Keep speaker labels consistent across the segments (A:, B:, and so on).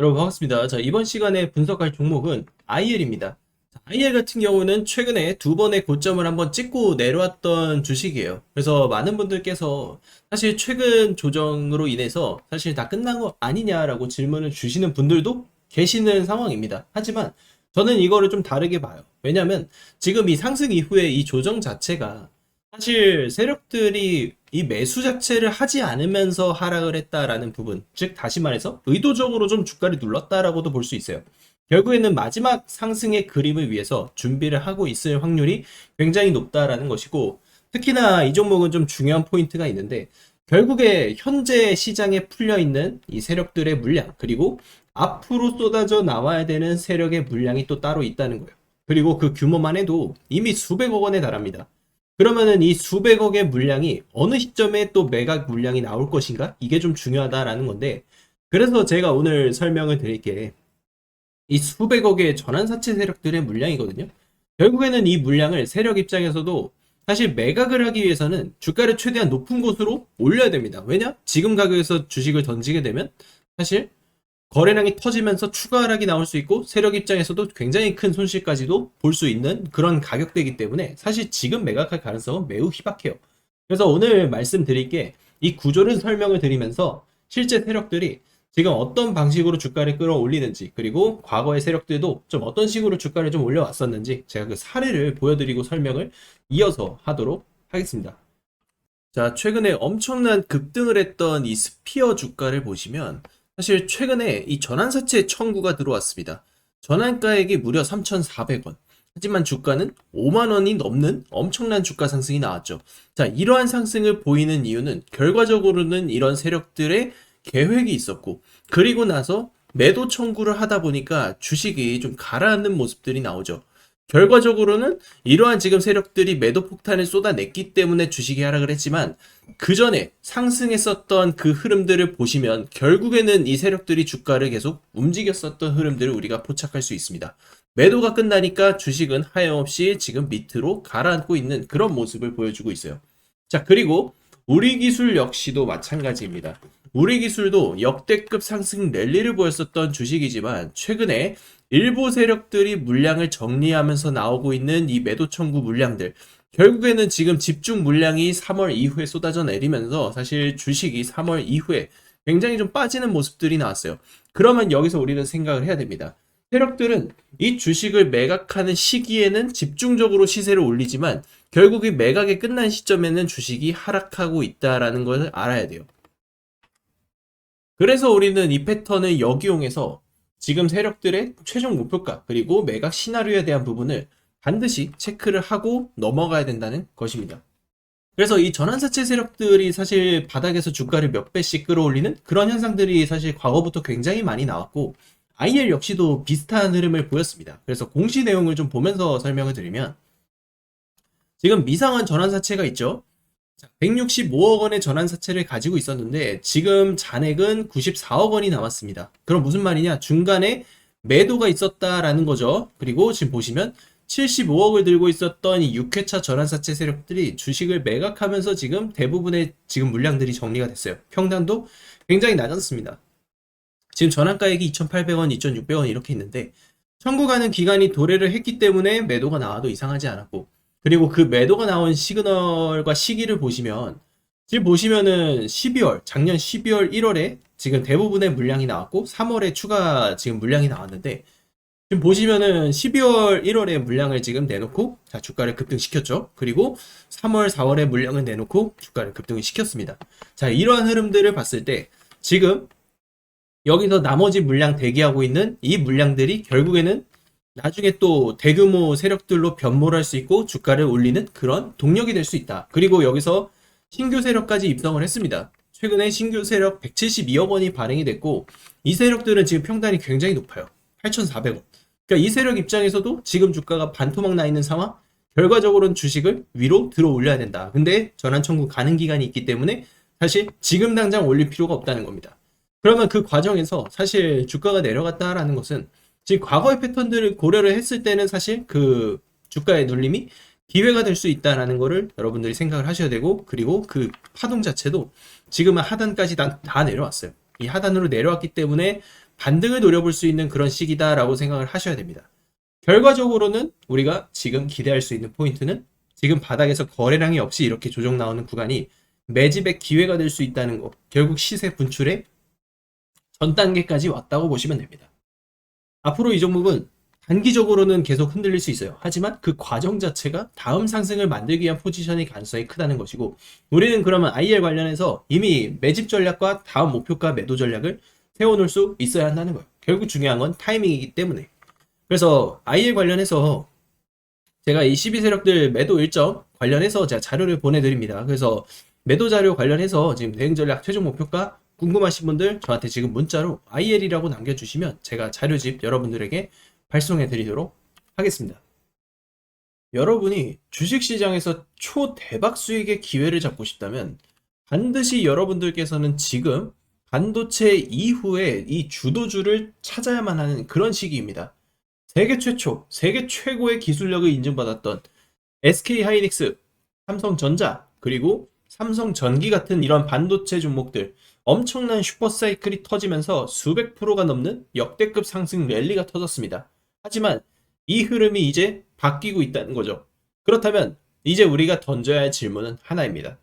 A: 여러분 반갑습니다. 자, 이번 시간에 분석할 종목은 IL입니다. IL 같은 경우는 최근에 두 번의 고점을 한번 찍고 내려왔던 주식이에요. 그래서 많은 분들께서 사실 최근 조정으로 인해서 사실 다 끝난 거 아니냐라고 질문을 주시는 분들도 계시는 상황입니다. 하지만 저는 이거를 좀 다르게 봐요. 왜냐면 지금 이 상승 이후에 이 조정 자체가 사실 세력들이 이 매수 자체를 하지 않으면서 하락을 했다라는 부분, 즉 다시 말해서 의도적으로 좀 주가를 눌렀다라고도 볼 수 있어요. 결국에는 마지막 상승의 그림을 위해서 준비를 하고 있을 확률이 굉장히 높다라는 것이고, 특히나 이 종목은 좀 중요한 포인트가 있는데, 결국에 현재 시장에 풀려 있는 이 세력들의 물량, 그리고 앞으로 쏟아져 나와야 되는 세력의 물량이 또 따로 있다는 거예요. 그리고 그 규모만 해도 이미 수백억 원에 달합니다. 그러면은 이 수백억의 물량이 어느 시점에 또 매각 물량이 나올 것인가? 이게 좀 중요하다라는 건데, 그래서 제가 오늘 설명을 드릴게 이 수백억의 전환사채 세력들의 물량이거든요. 결국에는 이 물량을 세력 입장에서도 사실 매각을 하기 위해서는 주가를 최대한 높은 곳으로 올려야 됩니다. 왜냐? 지금 가격에서 주식을 던지게 되면 사실 거래량이 터지면서 추가 하락이 나올 수 있고 세력 입장에서도 굉장히 큰 손실까지도 볼 수 있는 그런 가격대이기 때문에 사실 지금 매각할 가능성은 매우 희박해요. 그래서 오늘 말씀드릴 게 이 구조를 설명을 드리면서 실제 세력들이 지금 어떤 방식으로 주가를 끌어올리는지, 그리고 과거의 세력들도 좀 어떤 식으로 주가를 좀 올려왔었는지 제가 그 사례를 보여드리고 설명을 이어서 하도록 하겠습니다. 자, 최근에 엄청난 급등을 했던 이 스피어 주가를 보시면 사실 최근에 이 전환사채 청구가 들어왔습니다. 전환가액이 무려 3,400원. 하지만 주가는 5만 원이 넘는 엄청난 주가 상승이 나왔죠. 자, 이러한 상승을 보이는 이유는 결과적으로는 이런 세력들의 계획이 있었고, 그리고 나서 매도 청구를 하다 보니까 주식이 좀 가라앉는 모습들이 나오죠. 결과적으로는 이러한 지금 세력들이 매도 폭탄을 쏟아냈기 때문에 주식이 하락을 했지만, 그 전에 상승했었던 그 흐름들을 보시면 결국에는 이 세력들이 주가를 계속 움직였었던 흐름들을 우리가 포착할 수 있습니다. 매도가 끝나니까 주식은 하염없이 지금 밑으로 가라앉고 있는 그런 모습을 보여주고 있어요. 자, 그리고 우리 기술 역시도 마찬가지입니다. 우리 기술도 역대급 상승 랠리를 보였었던 주식이지만 최근에 일부 세력들이 물량을 정리하면서 나오고 있는 이 매도 청구 물량들, 결국에는 지금 집중 물량이 3월 이후에 쏟아져 내리면서 사실 주식이 3월 이후에 굉장히 좀 빠지는 모습들이 나왔어요. 그러면 여기서 우리는 생각을 해야 됩니다. 세력들은 이 주식을 매각하는 시기에는 집중적으로 시세를 올리지만 결국 이 매각이 끝난 시점에는 주식이 하락하고 있다라는 것을 알아야 돼요. 그래서 우리는 이 패턴을 역이용해서 지금 세력들의 최종 목표가 그리고 매각 시나리오에 대한 부분을 반드시 체크를 하고 넘어가야 된다는 것입니다. 그래서 이 전환사채 세력들이 사실 바닥에서 주가를 몇 배씩 끌어올리는 그런 현상들이 사실 과거부터 굉장히 많이 나왔고, IL 역시도 비슷한 흐름을 보였습니다. 그래서 공시 내용을 좀 보면서 설명을 드리면, 지금 미상환 전환사채가 있죠. 165억 원의 전환사채를 가지고 있었는데 지금 잔액은 94억 원이 남았습니다. 그럼 무슨 말이냐? 중간에 매도가 있었다라는 거죠. 그리고 지금 보시면 75억을 들고 있었던 이 6회차 전환사채 세력들이 주식을 매각하면서 지금 대부분의 지금 물량들이 정리가 됐어요. 평단도 굉장히 낮았습니다. 지금 전환가액이 2,800원, 2,600원 이렇게 있는데 청구가는 기간이 도래를 했기 때문에 매도가 나와도 이상하지 않았고, 그리고 그 매도가 나온 시그널과 시기를 보시면 지금 보시면은 12월, 작년 12월, 1월에 지금 대부분의 물량이 나왔고 3월에 추가 지금 물량이 나왔는데, 지금 보시면은 12월, 1월에 물량을 지금 내놓고 자 주가를 급등시켰죠. 그리고 3월, 4월에 물량을 내놓고 주가를 급등을 시켰습니다. 자, 이러한 흐름들을 봤을 때 지금 여기서 나머지 물량 대기하고 있는 이 물량들이 결국에는 나중에 또 대규모 세력들로 변모할 수 있고 주가를 올리는 그런 동력이 될 수 있다. 그리고 여기서 신규 세력까지 입성을 했습니다. 최근에 신규 세력 172억 원이 발행이 됐고 이 세력들은 지금 평단이 굉장히 높아요. 8,400원. 그러니까 이 세력 입장에서도 지금 주가가 반토막 나 있는 상황, 결과적으로는 주식을 위로 들어 올려야 된다. 근데 전환 청구 가능 기간이 있기 때문에 사실 지금 당장 올릴 필요가 없다는 겁니다. 그러면 그 과정에서 사실 주가가 내려갔다라는 것은 지금 과거의 패턴들을 고려를 했을 때는 사실 그 주가의 눌림이 기회가 될 수 있다라는 거를 여러분들이 생각을 하셔야 되고, 그리고 그 파동 자체도 지금은 하단까지 다 내려왔어요. 이 하단으로 내려왔기 때문에 반등을 노려볼 수 있는 그런 시기다라고 생각을 하셔야 됩니다. 결과적으로는 우리가 지금 기대할 수 있는 포인트는 지금 바닥에서 거래량이 없이 이렇게 조정 나오는 구간이 매집의 기회가 될 수 있다는 거, 결국 시세 분출의 전 단계까지 왔다고 보시면 됩니다. 앞으로 이 종목은 단기적으로는 계속 흔들릴 수 있어요. 하지만 그 과정 자체가 다음 상승을 만들기 위한 포지션의 가능성이 크다는 것이고, 우리는 그러면 IR 관련해서 이미 매집 전략과 다음 목표가 매도 전략을 세워놓을 수 있어야 한다는 거예요. 결국 중요한 건 타이밍이기 때문에. 그래서 IR 관련해서 제가 이 12세력들 매도 일정 관련해서 제가 자료를 보내드립니다. 그래서 매도 자료 관련해서 지금 대응 전략 최종 목표가 궁금하신 분들 저한테 지금 문자로 IL이라고 남겨주시면 제가 자료집 여러분들에게 발송해 드리도록 하겠습니다. 여러분이 주식시장에서 초대박 수익의 기회를 잡고 싶다면 반드시 여러분들께서는 지금 반도체 이후에 이 주도주를 찾아야만 하는 그런 시기입니다. 세계 최초, 세계 최고의 기술력을 인증받았던 SK하이닉스, 삼성전자, 그리고 삼성전기 같은 이런 반도체 종목들 엄청난 슈퍼사이클이 터지면서 수백 프로가 넘는 역대급 상승 랠리가 터졌습니다. 하지만 이 흐름이 이제 바뀌고 있다는 거죠. 그렇다면 이제 우리가 던져야 할 질문은 하나입니다.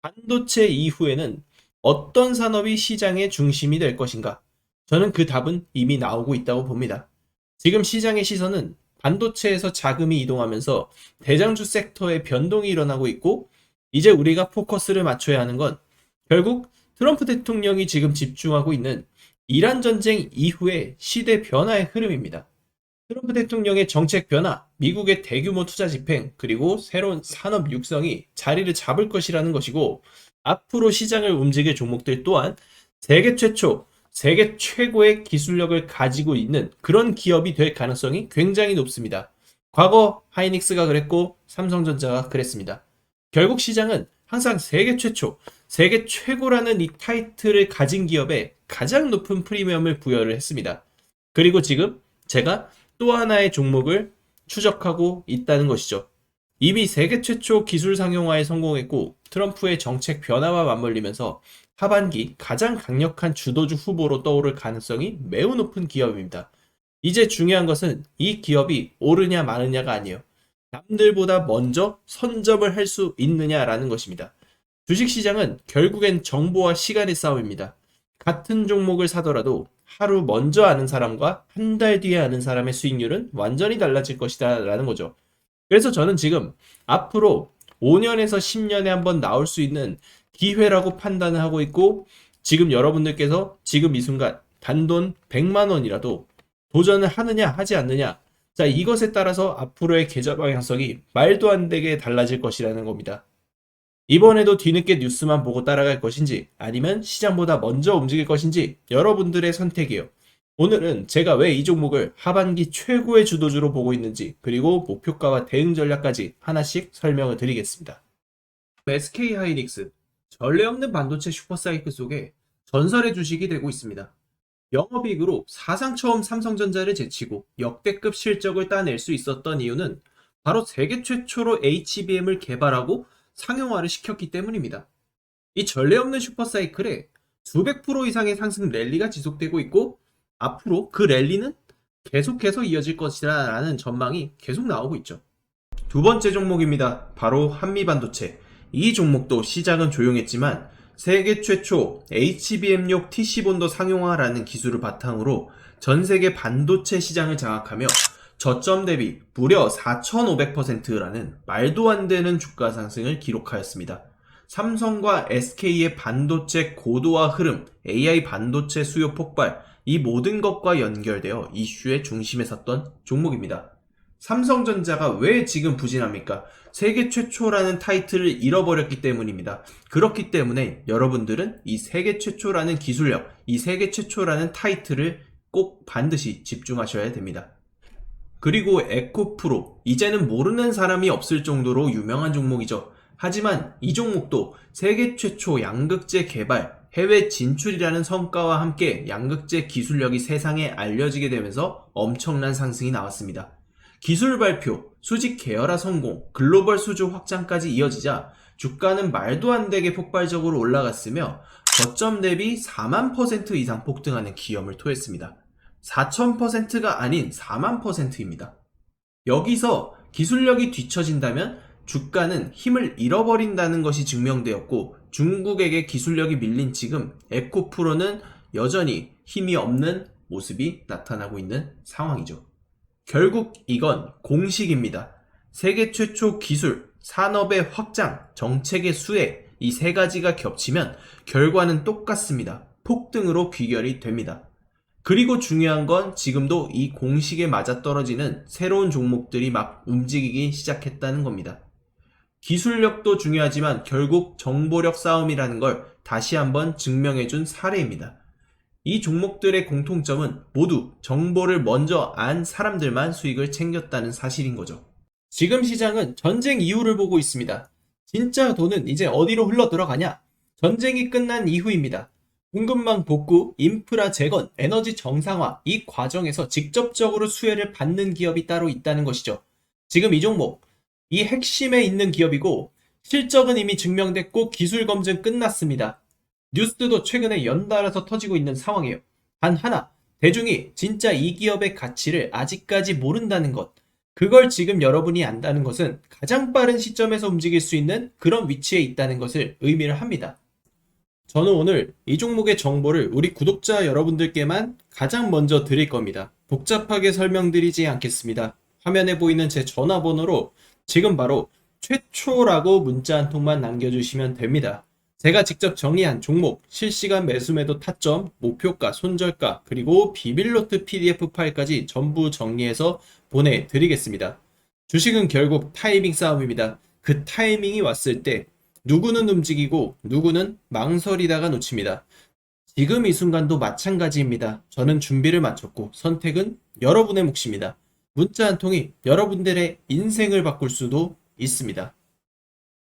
A: 반도체 이후에는 어떤 산업이 시장의 중심이 될 것인가? 저는 그 답은 이미 나오고 있다고 봅니다. 지금 시장의 시선은 반도체에서 자금이 이동하면서 대장주 섹터의 변동이 일어나고 있고, 이제 우리가 포커스를 맞춰야 하는 건 결국 트럼프 대통령이 지금 집중하고 있는 이란 전쟁 이후의 시대 변화의 흐름입니다. 트럼프 대통령의 정책 변화, 미국의 대규모 투자 집행, 그리고 새로운 산업 육성이 자리를 잡을 것이라는 것이고, 앞으로 시장을 움직일 종목들 또한 세계 최초, 세계 최고의 기술력을 가지고 있는 그런 기업이 될 가능성이 굉장히 높습니다. 과거 하이닉스가 그랬고 삼성전자가 그랬습니다. 결국 시장은 항상 세계 최초, 세계 최고라는 이 타이틀을 가진 기업에 가장 높은 프리미엄을 부여를 했습니다. 그리고 지금 제가 또 하나의 종목을 추적하고 있다는 것이죠. 이미 세계 최초 기술 상용화에 성공했고 트럼프의 정책 변화와 맞물리면서 하반기 가장 강력한 주도주 후보로 떠오를 가능성이 매우 높은 기업입니다. 이제 중요한 것은 이 기업이 오르냐 마르냐가 아니에요. 남들보다 먼저 선점을 할 수 있느냐라는 것입니다. 주식시장은 결국엔 정보와 시간의 싸움입니다. 같은 종목을 사더라도 하루 먼저 아는 사람과 한 달 뒤에 아는 사람의 수익률은 완전히 달라질 것이다 라는 거죠. 그래서 저는 지금 앞으로 5년에서 10년에 한번 나올 수 있는 기회라고 판단을 하고 있고, 지금 여러분들께서 지금 이 순간 단돈 100만 원이라도 도전을 하느냐 하지 않느냐, 자, 이것에 따라서 앞으로의 계좌 방향성이 말도 안 되게 달라질 것이라는 겁니다. 이번에도 뒤늦게 뉴스만 보고 따라갈 것인지 아니면 시장보다 먼저 움직일 것인지 여러분들의 선택이에요. 오늘은 제가 왜 이 종목을 하반기 최고의 주도주로 보고 있는지, 그리고 목표가와 대응 전략까지 하나씩 설명을 드리겠습니다. SK하이닉스, 전례 없는 반도체 슈퍼사이클 속에 전설의 주식이 되고 있습니다. 영업이익으로 사상 처음 삼성전자를 제치고 역대급 실적을 따낼 수 있었던 이유는 바로 세계 최초로 HBM을 개발하고 상용화를 시켰기 때문입니다. 이 전례 없는 슈퍼사이클에 수백 프로 이상의 상승 랠리가 지속되고 있고, 앞으로 그 랠리는 계속해서 이어질 것이라 라는 전망이 계속 나오고 있죠. 두 번째 종목입니다. 바로 한미반도체. 이 종목도 시작은 조용했지만 세계 최초 HBM용 TC본도 상용화라는 기술을 바탕으로 전 세계 반도체 시장을 장악하며 저점 대비 무려 4,500%라는 말도 안 되는 주가 상승을 기록하였습니다. 삼성과 SK의 반도체 고도화 흐름, AI 반도체 수요 폭발, 이 모든 것과 연결되어 이슈의 중심에 섰던 종목입니다. 삼성전자가 왜 지금 부진합니까? 세계 최초라는 타이틀을 잃어버렸기 때문입니다. 그렇기 때문에 여러분들은 이 세계 최초라는 기술력, 이 세계 최초라는 타이틀을 꼭 반드시 집중하셔야 됩니다. 그리고 에코프로, 이제는 모르는 사람이 없을 정도로 유명한 종목이죠. 하지만 이 종목도 세계 최초 양극재 개발, 해외 진출이라는 성과와 함께 양극재 기술력이 세상에 알려지게 되면서 엄청난 상승이 나왔습니다. 기술 발표, 수직 계열화 성공, 글로벌 수주 확장까지 이어지자 주가는 말도 안 되게 폭발적으로 올라갔으며 저점 대비 4만 퍼센트 이상 폭등하는 기염을 토했습니다. 4,000%가 아닌 4만 퍼센트입니다. 여기서 기술력이 뒤처진다면 주가는 힘을 잃어버린다는 것이 증명되었고, 중국에게 기술력이 밀린 지금 에코프로는 여전히 힘이 없는 모습이 나타나고 있는 상황이죠. 결국 이건 공식입니다. 세계 최초 기술, 산업의 확장, 정책의 수혜, 이 세 가지가 겹치면 결과는 똑같습니다. 폭등으로 귀결이 됩니다. 그리고 중요한 건 지금도 이 공식에 맞아떨어지는 새로운 종목들이 막 움직이기 시작했다는 겁니다. 기술력도 중요하지만 결국 정보력 싸움이라는 걸 다시 한번 증명해준 사례입니다. 이 종목들의 공통점은 모두 정보를 먼저 안 사람들만 수익을 챙겼다는 사실인 거죠. 지금 시장은 전쟁 이후를 보고 있습니다. 진짜 돈은 이제 어디로 흘러 들어가냐? 전쟁이 끝난 이후입니다. 공급망 복구, 인프라 재건, 에너지 정상화, 이 과정에서 직접적으로 수혜를 받는 기업이 따로 있다는 것이죠. 지금 이 종목, 이 핵심에 있는 기업이고, 실적은 이미 증명됐고 기술 검증 끝났습니다. 뉴스도 최근에 연달아서 터지고 있는 상황이에요. 단 하나, 대중이 진짜 이 기업의 가치를 아직까지 모른다는 것. 그걸 지금 여러분이 안다는 것은 가장 빠른 시점에서 움직일 수 있는 그런 위치에 있다는 것을 의미를 합니다. 저는 오늘 이 종목의 정보를 우리 구독자 여러분들께만 가장 먼저 드릴 겁니다. 복잡하게 설명드리지 않겠습니다. 화면에 보이는 제 전화번호로 지금 바로 최초라고 문자 한 통만 남겨주시면 됩니다. 제가 직접 정리한 종목, 실시간 매수매도 타점, 목표가, 손절가, 그리고 비밀노트 PDF 파일까지 전부 정리해서 보내드리겠습니다. 주식은 결국 타이밍 싸움입니다. 그 타이밍이 왔을 때 누구는 움직이고 누구는 망설이다가 놓칩니다. 지금 이 순간도 마찬가지입니다. 저는 준비를 마쳤고 선택은 여러분의 몫입니다. 문자 한 통이 여러분들의 인생을 바꿀 수도 있습니다.